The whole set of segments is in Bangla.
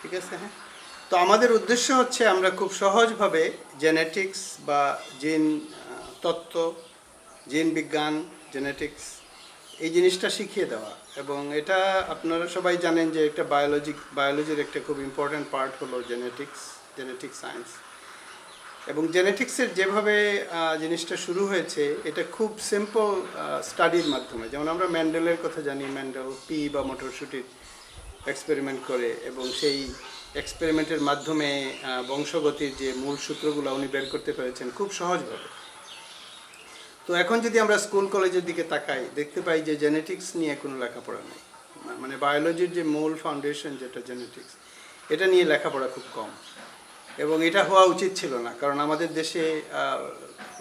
ঠিক আছে? হ্যাঁ, তো আমাদের উদ্দেশ্য হচ্ছে আমরা খুব সহজভাবে জেনেটিক্স বা জিন তত্ত্ব, জিন বিজ্ঞান, জেনেটিক্স এই জিনিসটা শিখিয়ে দেওয়া। এবং এটা আপনারা সবাই জানেন যে একটা বায়োলজির একটা খুব ইম্পর্ট্যান্ট পার্ট হলো জেনেটিক সায়েন্স। এবং জেনেটিক্সের যেভাবে জিনিসটা শুরু হয়েছে এটা খুব সিম্পল স্টাডির মাধ্যমে। যেমন আমরা ম্যান্ডেলের কথা জানি, ম্যান্ডেল পি বা মটরশুঁটির এক্সপেরিমেন্ট করে এবং সেই এক্সপেরিমেন্টের মাধ্যমে বংশগতির যে মূল সূত্রগুলো উনি বের করতে পেরেছেন খুব সহজভাবে। তো এখন যদি আমরা স্কুল কলেজের দিকে তাকাই দেখতে পাই যে জেনেটিক্স নিয়ে কোনো লেখাপড়া নেই। মানে বায়োলজির যে মূল ফাউন্ডেশন যেটা জেনেটিক্স, এটা নিয়ে লেখাপড়া খুব কম। এবং এটা হওয়া উচিত ছিল না, কারণ আমাদের দেশে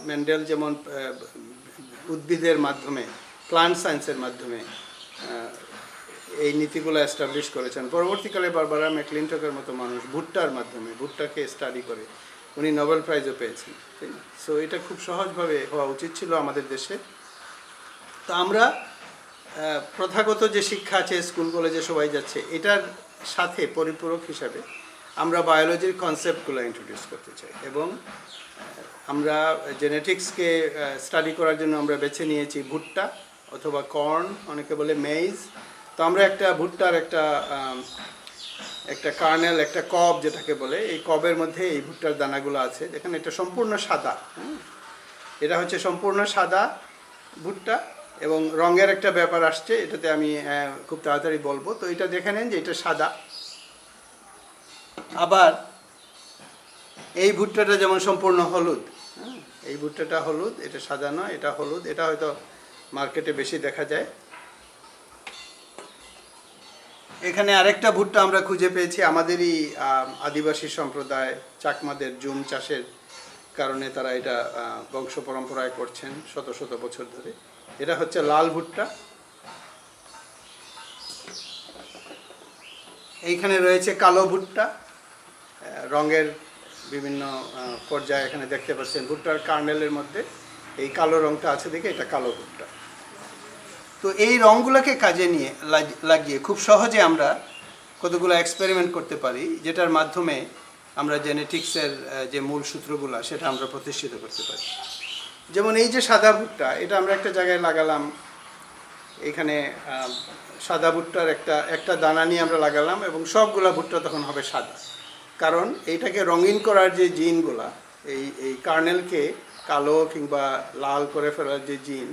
মেন্ডেল যেমন উদ্ভিদের মাধ্যমে, প্লান্ট সায়েন্সের মাধ্যমে এই নীতিগুলো এস্টাবলিশ করেছেন। পরবর্তীকালে বারবারা ম্যাকলিনটকের মতো মানুষ ভুট্টার মাধ্যমে, ভুট্টাকে স্টাডি করে উনি নোবেল প্রাইজও পেয়েছেন, তাই না? সো এটা খুব সহজভাবে হওয়া উচিত ছিল আমাদের দেশে। তো আমরা প্রথাগত যে শিক্ষা আছে স্কুল কলেজে সবাই যাচ্ছে, এটার সাথে পরিপূরক হিসাবে আমরা বায়োলজির কনসেপ্টগুলো ইন্ট্রোডিউস করতে চাই। এবং আমরা জেনেটিক্সকে স্টাডি করার জন্য আমরা বেছে নিয়েছি ভুট্টা অথবা কর্ন, অনেকে বলে মেইজ। তো আমরা একটা ভুট্টার একটা কার্নেল, একটা কব যেটাকে বলে, এই কবের মধ্যে এই ভুট্টার দানাগুলো আছে। দেখেন এটা সম্পূর্ণ সাদা, এটা হচ্ছে সম্পূর্ণ সাদা ভুট্টা। এবং রঙের একটা ব্যাপার আসছে, এটাতে আমি খুব তাড়াতাড়ি বলবো। তো এটা দেখে নেন যে এটা সাদা। আবার এই ভুট্টাটা যেমন সম্পূর্ণ হলুদ, এই ভুট্টাটা হলুদ, এটা সাদা নয়, এটা হলুদ। এটা হয়তো মার্কেটে বেশি দেখা যায়। এখানে আরেকটা ভুট্টা আমরা খুঁজে পেয়েছি, আমাদেরই আদিবাসী সম্প্রদায় চাকমাদের জুম চাষের কারণে তারা এটা বংশ পরম্পরায় করছেন শত শত বছর ধরে। এটা হচ্ছে লাল ভুট্টা। এইখানে রয়েছে কালো ভুট্টা, রঙের বিভিন্ন পর্যায়ে এখানে দেখতে পাচ্ছেন। ভুট্টার কার্নেলের মধ্যে এই কালো রঙটা আছে দেখে এটা কালো ভুট্টা। তো এই রঙগুলোকে কাজে নিয়ে লাগিয়ে খুব সহজে আমরা কতগুলো এক্সপেরিমেন্ট করতে পারি, যেটার মাধ্যমে আমরা জেনেটিক্সের যে মূল সূত্রগুলো সেটা আমরা প্রতিষ্ঠিত করতে পারি। যেমন এই যে সাদা ভুট্টা, এটা আমরা একটা জায়গায় লাগালাম। এখানে সাদা ভুট্টার একটা দানা নিয়ে আমরা লাগালাম এবং সবগুলা ভুট্টা তখন হবে সাদা। কারণ এইটাকে রঙিন করার যে জিনগুলা, এই কার্নেলকে কালো কিংবা লাল করে ফেলার যে জিন,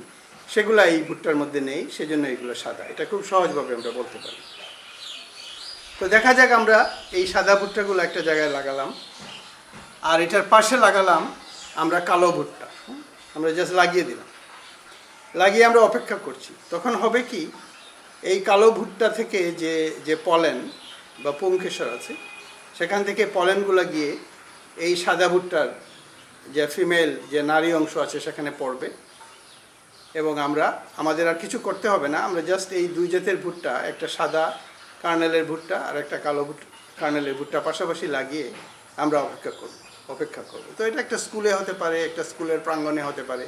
সেগুলো এই ভুট্টার মধ্যে নেই, সেজন্য এইগুলো সাদা। এটা খুব সহজভাবে আমরা বলতে পারি। তো দেখা যাক, আমরা এই সাদা ভুট্টাগুলো একটা জায়গায় লাগালাম, আর এটার পাশে লাগালাম আমরা কালো ভুট্টা। আমরা জাস্ট লাগিয়ে দিলাম, লাগিয়ে আমরা অপেক্ষা করছি। তখন হবে কি, এই কালো ভুট্টা থেকে যে পলেন বা পুংকেশর আছে, সেখান থেকে পলেনগুলো গিয়ে এই সাদা ভুট্টার যে ফিমেল যে নারী অংশ আছে সেখানে পড়বে। এবং আমাদের আর কিছু করতে হবে না, আমরা জাস্ট এই দুই জাতের ভুট্টা, একটা সাদা কার্নেলের ভুট্টা আর একটা কালো কার্নেলের ভুট্টা পাশাপাশি লাগিয়ে আমরা অপেক্ষা করব। তো এটা একটা স্কুলে হতে পারে, একটা স্কুলের প্রাঙ্গণে হতে পারে,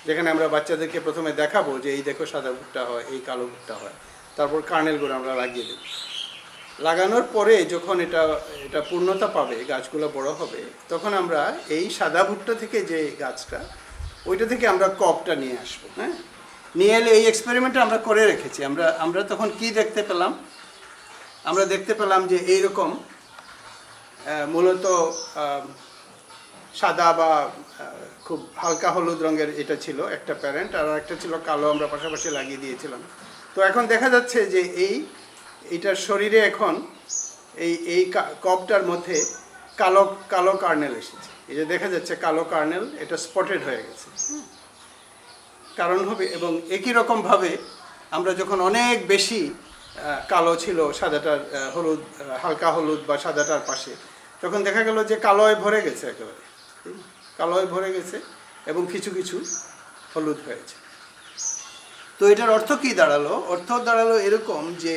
যেখানে আমরা বাচ্চাদেরকে প্রথমে দেখাবো যে এই দেখো সাদা ভুট্টা হয়, এই কালো ভুট্টা হয়। তারপর কার্নেলগুলো আমরা লাগিয়ে দেব। লাগানোর পরে যখন এটা পূর্ণতা পাবে, গাছগুলো বড় হবে, তখন আমরা এই সাদা ভুট্টা থেকে যে গাছটা, ওইটা থেকে আমরা কবটা নিয়ে আসবো। হ্যাঁ, নিয়ে এলে এই এক্সপেরিমেন্টটা আমরা করে রেখেছি। আমরা তখন কি দেখতে পেলাম? আমরা দেখতে পেলাম যে এইরকম মূলত সাদা বা খুব হালকা হলুদ রঙের এটা ছিল একটা প্যারেন্ট, আর একটা ছিল কালো, আমরা পাশাপাশি লাগিয়ে দিয়েছিলাম। তো এখন দেখা যাচ্ছে যে এইটার শরীরে এখন এই কবটার মধ্যে কালো কালো কার্নেল এসেছে। এই যে দেখা যাচ্ছে কালো কার্নেল, এটা স্পটেড হয়ে গেছে। কারণ হবে, এবং একই রকমভাবে আমরা যখন অনেক বেশি কালো ছিল সাদাটার, হলুদ, হালকা হলুদ বা সাদাটার পাশে, তখন দেখা গেল যে কালোয় ভরে গেছে, একেবারে কালোয় ভরে গেছে এবং কিছু কিছু হলুদ হয়েছে। তো এটার অর্থ কি দাঁড়ালো? অর্থ দাঁড়ালো এরকম যে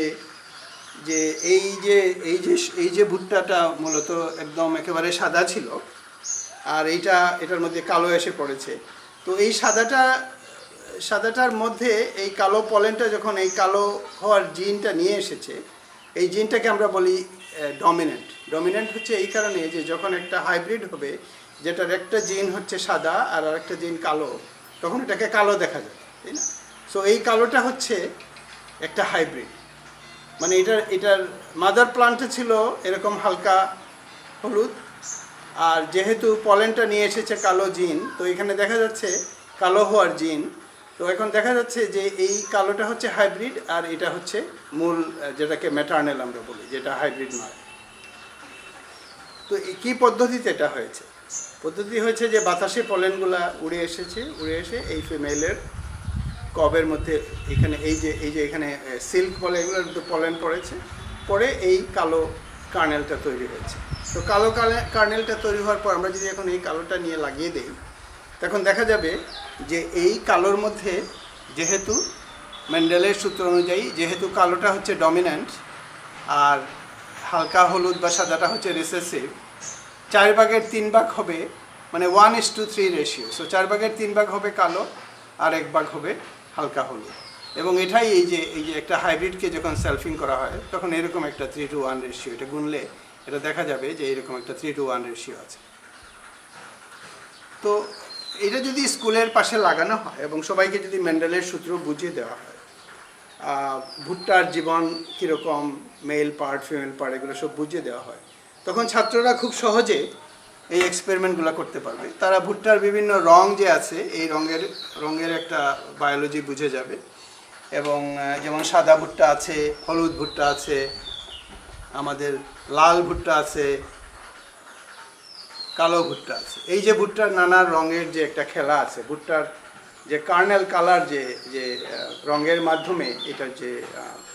এই যে ভুট্টাটা মূলত একদম একেবারে সাদা ছিল, আর এটার মধ্যে কালো এসে পড়েছে। তো এই সাদাটার মধ্যে এই কালো পলেনটা যখন এই কালো হওয়ার জিনটা নিয়ে এসেছে, এই জিনটাকে আমরা বলি ডমিনেন্ট হচ্ছে এই কারণে যে যখন একটা হাইব্রিড হবে, যেটার একটা জিন হচ্ছে সাদা আর আরেকটা জিন কালো, তখন এটাকে কালো দেখা যায়, তাই না? সো এই কালোটা হচ্ছে একটা হাইব্রিড, মানে এটার মাদার প্লান্টে ছিল এরকম হালকা হলুদ, আর যেহেতু পলেনটা নিয়ে এসেছে কালো জিন, তো এখানে দেখা যাচ্ছে কালো হওয়ার জিন। তো এখন দেখা যাচ্ছে যে এই কালোটা হচ্ছে হাইব্রিড, আর এটা হচ্ছে মূল, যেটাকে ম্যাটার্নাল আমরা বলি, যেটা হাইব্রিড নয়। তো কী পদ্ধতিতে এটা হয়েছে? পদ্ধতি হয়েছে যে বাতাসে পলেনগুলা উড়ে এসে এই ফিমেলের কবের মধ্যে এখানে এই যে এখানে সিল্ক বলে, এগুলোর পলেন পরে এই কালো কার্নেলটা তৈরি হয়েছে। তো কালো কার্নেলটা তৈরি হওয়ার পর আমরা যদি এখন এই কালোটা নিয়ে লাগিয়ে দিই, তখন দেখা যাবে যে এই কালোর মধ্যে, যেহেতু মেন্ডেলের সূত্র অনুযায়ী, যেহেতু কালোটা হচ্ছে ডমিন্যান্ট আর হালকা হলুদ বা সাদাটা হচ্ছে রিসেসিভ, 4/3 হবে, মানে 1:3 রেশিও। সো 4/3 হবে কালো আর 1 হবে হালকা হলুদ। এবং এটাই এই যে একটা হাইব্রিডকে যখন সেলফিং করা হয়, তখন এরকম একটা 3:1 রেশিও, এটা গুনলে এটা দেখা যাবে যে এরকম একটা 3:1 রেশিও আছে। তো এটা যদি স্কুলের পাশে লাগানো হয় এবং সবাইকে যদি মেন্ডেলের সূত্র বুঝিয়ে দেওয়া হয়, ভুট্টার জীবন কীরকম, মেল পার্ট ফিমেল পার্ট এগুলো সব বুঝিয়ে দেওয়া হয়, তখন ছাত্ররা খুব সহজে এই এক্সপেরিমেন্টগুলো করতে পারবে। তারা ভুট্টার বিভিন্ন রং যে আছে, এই রঙের একটা বায়োলজি বুঝে যাবে। এবং যেমন সাদা ভুট্টা আছে, হলুদ ভুট্টা আছে, আমাদের লাল ভুট্টা আছে, কালো ভুট্টা আছে। এই যে ভুট্টার নানা রঙের যে একটা খেলা আছে, ভুট্টার যে কার্নেল কালার যে রঙের মাধ্যমে এটার যে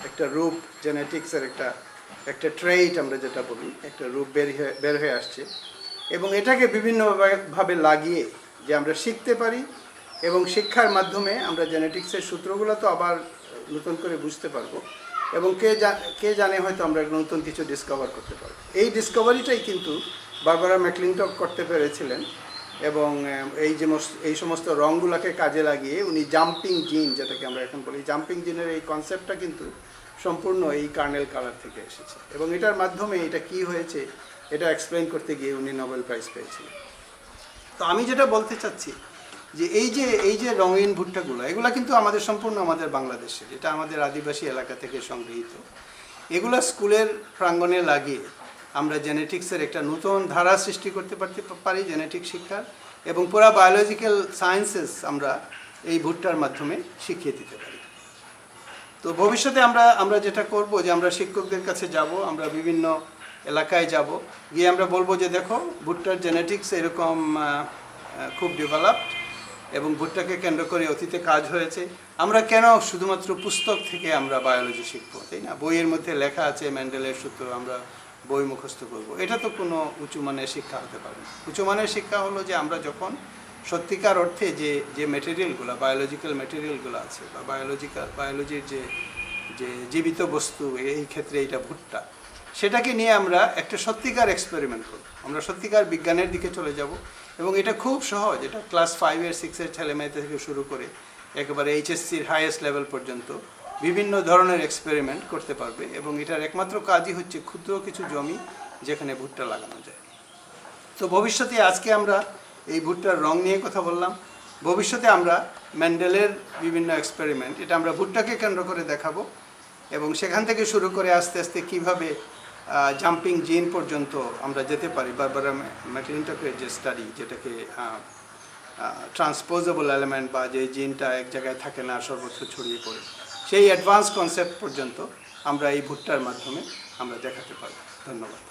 একটা রূপ, জেনেটিক্সের একটা ট্রেইট আমরা যেটা বলি, একটা রূপ বের হয়ে আসছে। এবং এটাকে বিভিন্নভাবে লাগিয়ে যে আমরা শিখতে পারি, এবং শিক্ষার মাধ্যমে আমরা জেনেটিক্সের সূত্রগুলো তো আবার নতুন করে বুঝতে পারবো, এবং কে জানে হয়তো আমরা নতুন কিছু ডিসকভার করতে পারবো। এই ডিসকভারিটাই কিন্তু বারবারা ম্যাকলিনটক করতে পেরেছিলেন। এবং এই সমস্ত রঙগুলোকে কাজে লাগিয়ে উনি জাম্পিং জিন, যেটাকে আমরা এখন বলি, জাম্পিং জিনের এই কনসেপ্টটা কিন্তু সম্পূর্ণ এই কার্নেল কালার থেকে এসেছে। এবং এটার মাধ্যমে এটা কি হয়েছে এটা এক্সপ্লেন করতে গিয়ে উনি নোবেল প্রাইজ পেয়েছিলেন। তো আমি যেটা বলতে চাচ্ছি যে এই যে রঙিন ভুট্টাগুলো, এগুলো কিন্তু সম্পূর্ণ আমাদের বাংলাদেশের, এটা আমাদের আদিবাসী এলাকা থেকে সংগৃহীত। এগুলো স্কুলের প্রাঙ্গণে লাগিয়ে আমরা জেনেটিক্সের একটা নতুন ধারা সৃষ্টি করতে পারি, জেনেটিক শিক্ষার, এবং পুরা বায়োলজিক্যাল সায়েন্সেস আমরা এই ভুট্টার মাধ্যমে শিখিয়ে দিতে পারি। তো ভবিষ্যতে আমরা যেটা করব যে আমরা শিক্ষকদের কাছে যাব, আমরা বিভিন্ন এলাকায় যাব, গিয়ে আমরা বলবো যে দেখো ভুট্টার জেনেটিক্স এরকম খুব ডেভেলপড, এবং ভুট্টাকে কেন্দ্র করে অতীতে কাজ হয়েছে। আমরা কেন শুধুমাত্র পুস্তক থেকে আমরা বায়োলজি শিখবো, তাই না? বইয়ের মধ্যে লেখা আছে মেন্ডেলের সূত্র, আমরা বই মুখস্থ করব, এটা তো কোনো উঁচু মানের শিক্ষা হতে পারে না। উঁচু মানের শিক্ষা হলো যে আমরা যখন সত্যিকার অর্থে যে মেটেরিয়ালগুলো, বায়োলজিক্যাল মেটেরিয়ালগুলো আছে, বা বায়োলজির যে জীবিত বস্তু, এই ক্ষেত্রে এটা ভুট্টা, সেটাকে নিয়ে আমরা একটা সত্যিকার এক্সপেরিমেন্ট করব, আমরা সত্যিকার বিজ্ঞানের দিকে চলে যাব। এবং এটা খুব সহজ, এটা ক্লাস 5 6 ছেলেমেয়েদের থেকে শুরু করে একেবারে এইচএসসির হাইয়েস্ট লেভেল পর্যন্ত বিভিন্ন ধরনের এক্সপেরিমেন্ট করতে পারবে। এবং এটার একমাত্র কাজই হচ্ছে ক্ষুদ্র কিছু জমি যেখানে ভুট্টা লাগানো যায়। তো ভবিষ্যতে, আজকে আমরা এই ভুট্টার রং নিয়ে কথা বললাম, ভবিষ্যতে আমরা মেন্ডেলের বিভিন্ন এক্সপেরিমেন্ট, এটা আমরা ভুট্টাকে কেন্দ্র করে দেখাবো, এবং সেখান থেকে শুরু করে আস্তে আস্তে কীভাবে জাম্পিং জিন পর্যন্ত আমরা যেতে পারি। বারবারা ম্যাকলিনটকের যে স্টাডি, যেটাকে ট্রান্সপোজেবল এলিমেন্ট, বা যে জিনটা এক জায়গায় থাকে না, সর্বত্র ছড়িয়ে পড়ে, সেই অ্যাডভান্স কনসেপ্ট পর্যন্ত আমরা এই ভুট্টার মাধ্যমে আমরা দেখাতে পারি। ধন্যবাদ।